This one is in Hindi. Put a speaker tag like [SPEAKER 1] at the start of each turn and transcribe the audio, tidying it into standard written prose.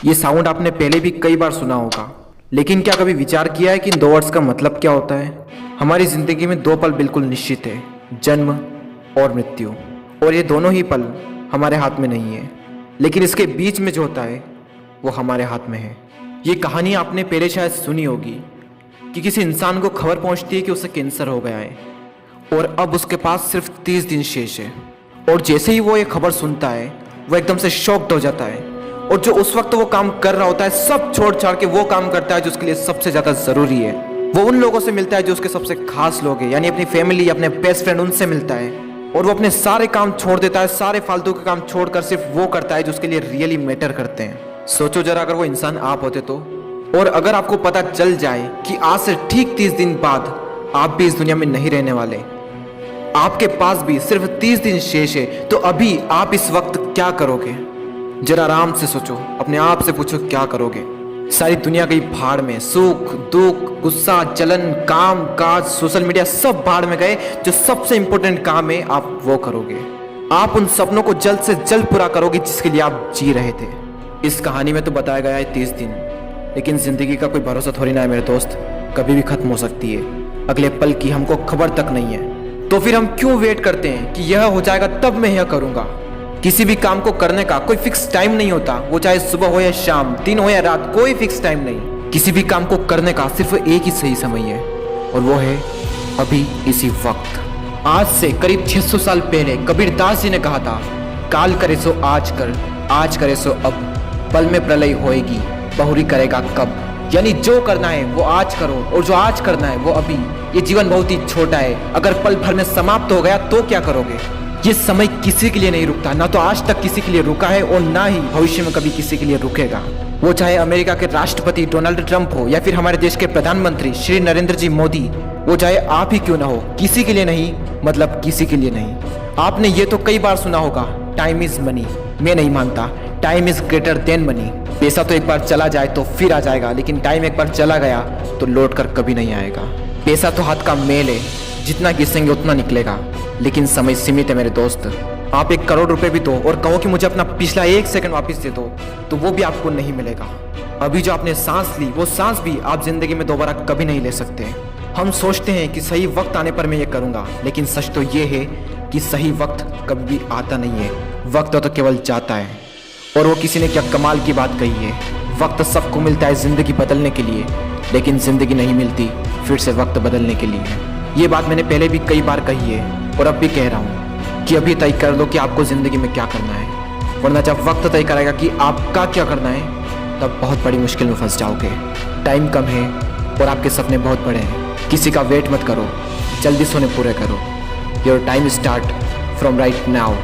[SPEAKER 1] ये साउंड आपने पहले भी कई बार सुना होगा, लेकिन क्या कभी विचार किया है कि इन दो वर्ड्स का मतलब क्या होता है? हमारी जिंदगी में दो पल बिल्कुल निश्चित है, जन्म और मृत्यु। और ये दोनों ही पल हमारे हाथ में नहीं है, लेकिन इसके बीच में जो होता है वो हमारे हाथ में है। ये कहानी आपने पहले शायद सुनी होगी कि किसी इंसान को खबर पहुंचती है कि उसे कैंसर हो गया है और अब उसके पास सिर्फ 30 दिन शेष है। और जैसे ही वो ये खबर सुनता है वो एकदम से शॉक्ड हो जाता है और जो उस वक्त वो काम कर रहा होता है सब छोड़ छाड़ के वो काम करता है जो उसके लिए सबसे ज़्यादा ज़रूरी है। वो उन लोगों से मिलता है जो उसके सबसे खास लोग हैं, यानी अपनी फैमिली, अपने बेस्ट फ्रेंड, उनसे मिलता है। और वो अपने सारे काम छोड़ देता है, सारे फालतू के काम छोड़कर सिर्फ वो करता है जो उसके लिए रियली मैटर करते हैं। सोचो जरा, अगर वो इंसान आप होते तो, और अगर आपको पता चल जाए कि आज से ठीक 30 दिन बाद आप भी इस दुनिया में नहीं रहने वाले, आपके पास भी सिर्फ 30 दिन शेष है, तो अभी आप इस वक्त क्या करोगे? जरा आराम से सोचो, अपने आप से पूछो क्या करोगे। सारी दुनिया गई भाड़ में, सुख दुख, गुस्सा, जलन, काम काज, सोशल मीडिया सब भाड़ में गए। जो सबसे इंपॉर्टेंट काम है आप वो करोगे। आप उन सपनों को जल्द से जल्द पूरा करोगे जिसके लिए आप जी रहे थे। इस कहानी में तो बताया गया है 30 दिन, लेकिन जिंदगी का कोई भरोसा थोड़ी ना है मेरे दोस्त, कभी भी खत्म हो सकती है। अगले पल की हमको खबर तक नहीं है, तो फिर हम क्यों वेट करते हैं कि यह हो जाएगा तब मैं यह करूंगा। किसी भी काम को करने का कोई फिक्स टाइम नहीं होता, वो चाहे सुबह हो या शाम, दिन हो या रात, कोई फिक्स टाइम नहीं। किसी भी काम को करने का सिर्फ एक ही सही समय है, और वो है अभी, इसी वक्त। आज से करीब 600 साल पहले कबीरदास जी ने कहा था, काल करे सो आज कर, आज करे सो अब, पल में प्रलय होएगी, बहुरी करेगा कब। यानी जो करना है वो आज करो, और जो आज करना है वो अभी। ये जीवन बहुत ही छोटा है, अगर पल भर में समाप्त हो गया तो क्या करोगे? ये समय किसी के लिए नहीं रुकता, ना तो आज तक किसी के लिए रुका है और ना ही भविष्य में कभी किसी के लिए रुकेगा। वो चाहे अमेरिका के राष्ट्रपति डोनाल्ड ट्रंप हो या फिर हमारे देश के प्रधानमंत्री श्री नरेंद्र जी मोदी, वो चाहे आप ही क्यों ना हो, किसी के लिए नहीं, मतलब किसी के लिए नहीं। आपने ये तो कई बार सुना होगा, टाइम इज मनी। मैं नहीं मानता, time is greater than money. पैसा तो एक बार चला जाए तो फिर आ जाएगा, लेकिन टाइम एक बार चला गया तो लौट कर कभी नहीं आएगा। पैसा तो हाथ का मेल है, जितना घिसेंगे उतना निकलेगा, लेकिन समय सीमित है मेरे दोस्त। आप 1 करोड़ रुपए भी दो और कहो कि मुझे अपना पिछला 1 सेकंड वापस दे दो, तो वो भी आपको नहीं मिलेगा। अभी जो आपने सांस ली, वो सांस भी आप जिंदगी में दोबारा कभी नहीं ले सकते। हम सोचते हैं कि सही वक्त आने पर मैं ये करूंगा, लेकिन सच तो ये है कि सही वक्त कभी भी आता नहीं है। वक्त तो केवल जाता है। और वो किसी ने क्या कमाल की बात कही है, वक्त सबको मिलता है जिंदगी बदलने के लिए, लेकिन जिंदगी नहीं मिलती फिर से वक्त बदलने के लिए। ये बात मैंने पहले भी कई बार कही है और अब भी कह रहा हूँ कि अभी तय कर लो कि आपको जिंदगी में क्या करना है, वरना जब वक्त तय करेगा कि आपका क्या करना है, तब बहुत बड़ी मुश्किल में फंस जाओगे। टाइम कम है और आपके सपने बहुत बड़े हैं। किसी का वेट मत करो, जल्दी सोने पूरे करो। Your time start from right now.